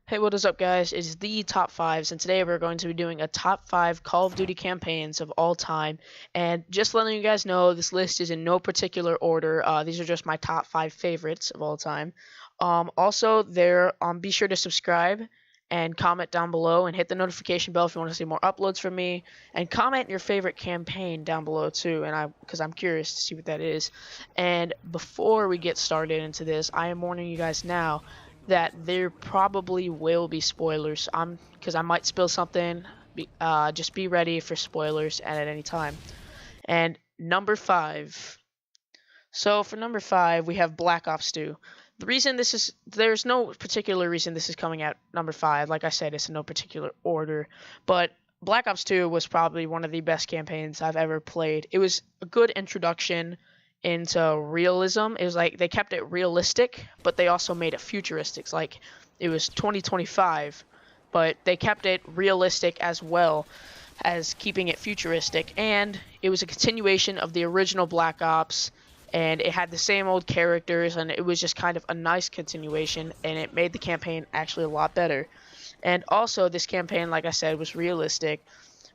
Hey, what is up, guys? It's the top fives, and today we're going to be doing a top five Call of Duty campaigns of all time. And just letting you guys know, this list is in no particular order. These are just my top five favorites of all time. Also, be sure to subscribe and comment down below, and hit the notification bell if you want to see more uploads from me. And comment your favorite campaign down below too, because I'm curious to see what that is. And before we get started into this, I am warning you guys now that there probably will be spoilers. Because I might spill something. Just be ready for spoilers at any time. And number five. So for number five, we have Black Ops 2. There's no particular reason this is coming at number five. Like I said, it's in no particular order. But Black Ops 2 was probably one of the best campaigns I've ever played. It was a good introduction into realism. It was like they kept it realistic, but they also made it futuristic. It's like it was 2025, but they kept it realistic as well as keeping it futuristic. And it was a continuation of the original Black Ops, and it had the same old characters, and it was just kind of a nice continuation, and it made the campaign actually a lot better. And also, this campaign, like I said, was realistic,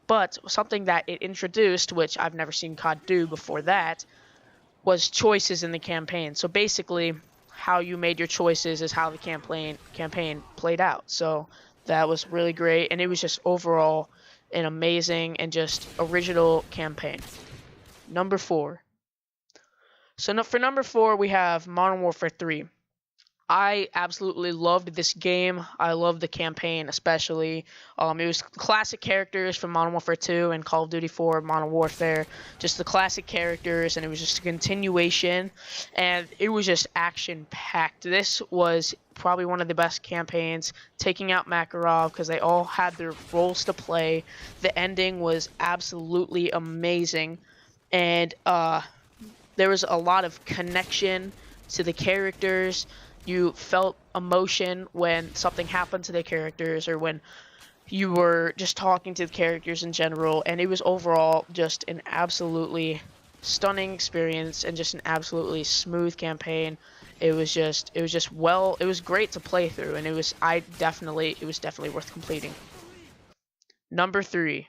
but something that it introduced, which I've never seen COD do before that, was choices in the campaign. So basically, how you made your choices is how the campaign played out. So that was really great, and it was just overall an amazing and just original campaign. Number four. So for number four, we have Modern Warfare 3. I absolutely loved this game. I loved the campaign especially. It was classic characters from Modern Warfare 2 and Call of Duty 4 Modern Warfare. Just the classic characters, and it was just a continuation. And it was just action-packed. This was probably one of the best campaigns, taking out Makarov, because they all had their roles to play. The ending was absolutely amazing. And there was a lot of connection to the characters. You felt emotion when something happened to the characters, or when you were just talking to the characters in general, and it was overall just an absolutely stunning experience and just an absolutely smooth campaign. It was great to play through, and it was definitely worth completing. Number three.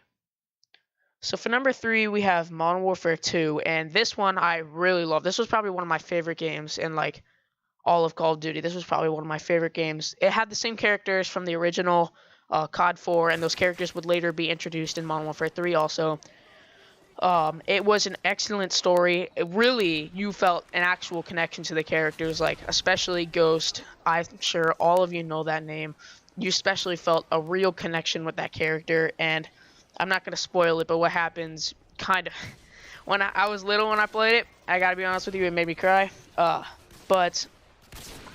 So for number three, we have Modern Warfare 2, and this one I really love. This was probably one of my favorite games in all of Call of Duty. This was probably one of my favorite games. It had the same characters from the original COD 4, and those characters would later be introduced in Modern Warfare 3 also. It was an excellent story. You felt an actual connection to the characters, especially Ghost. I'm sure all of you know that name. You especially felt a real connection with that character, and I'm not going to spoil it, but what happens kind of... When I was little when I played it, I gotta be honest with you, it made me cry. But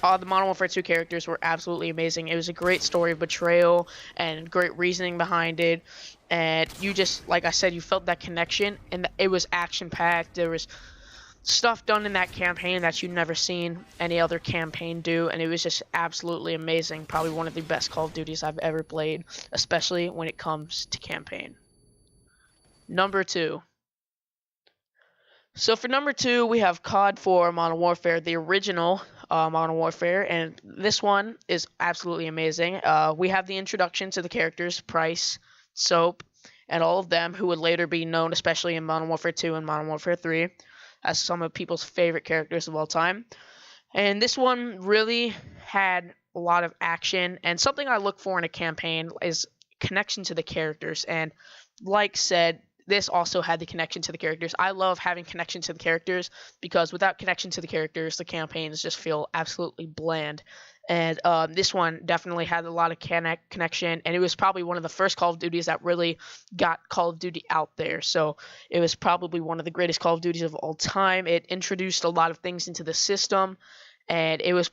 the Modern Warfare 2 characters were absolutely amazing. It was a great story of betrayal and great reasoning behind it. And you just, like I said, you felt that connection, and it was action-packed. There was stuff done in that campaign that you've never seen any other campaign do, and it was just absolutely amazing. Probably one of the best Call of Duties I've ever played, especially when it comes to campaign. Number two. So for number two, we have COD 4 Modern Warfare, the original Modern Warfare, and this one is absolutely amazing. We have the introduction to the characters, Price, Soap, and all of them, who would later be known, especially in Modern Warfare 2 and Modern Warfare 3, as some of people's favorite characters of all time. And this one really had a lot of action, and something I look for in a campaign is connection to the characters. And like said, this also had the connection to the characters. I love having connection to the characters, because without connection to the characters, the campaigns just feel absolutely bland. And this one definitely had a lot of connection, and it was probably one of the first Call of Duties that really got Call of Duty out there. So it was probably one of the greatest Call of Duties of all time. It introduced a lot of things into the system, and it was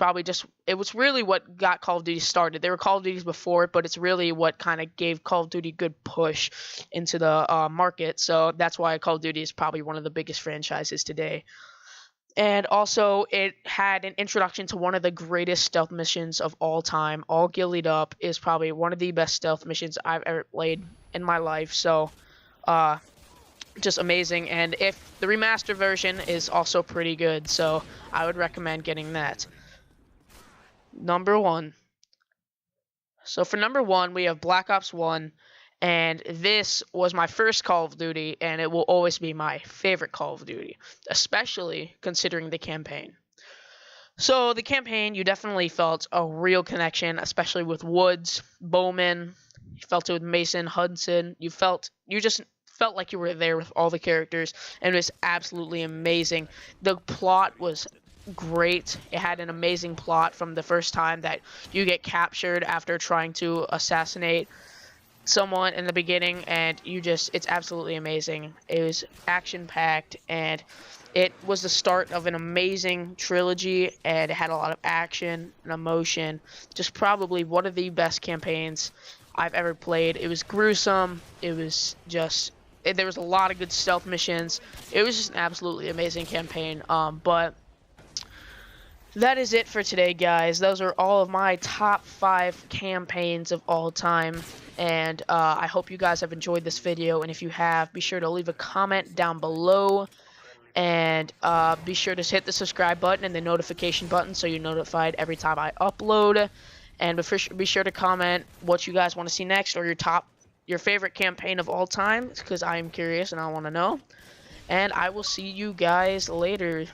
really what got Call of Duty started. There were Call of Duties before it, but it's really what kind of gave Call of Duty a good push into the market. So that's why Call of Duty is probably one of the biggest franchises today. And also, it had an introduction to one of the greatest stealth missions of all time. All Gillied Up is probably one of the best stealth missions I've ever played in my life. So, just amazing. And if the remastered version is also pretty good, so I would recommend getting that. Number one. So for number 1, we have Black Ops 1, and this was my first Call of Duty, and it will always be my favorite Call of Duty, especially considering the campaign. So the campaign, you definitely felt a real connection, especially with Woods, Bowman. You felt it with Mason, Hudson. You just felt like you were there with all the characters, and it was absolutely amazing. The plot was great. It had an amazing plot from the first time that you get captured after trying to assassinate someone in the beginning, and it's absolutely amazing. It was action packed, and it was the start of an amazing trilogy, and it had a lot of action and emotion. Just probably one of the best campaigns I've ever played. It was gruesome. There was a lot of good stealth missions. It was just an absolutely amazing campaign. But that is it for today, guys. Those are all of my top 5 campaigns of all time. And I hope you guys have enjoyed this video. And if you have, be sure to leave a comment down below. And be sure to hit the subscribe button and the notification button so you're notified every time I upload. And be sure to comment what you guys want to see next, or your favorite campaign of all time, because I am curious and I want to know. And I will see you guys later.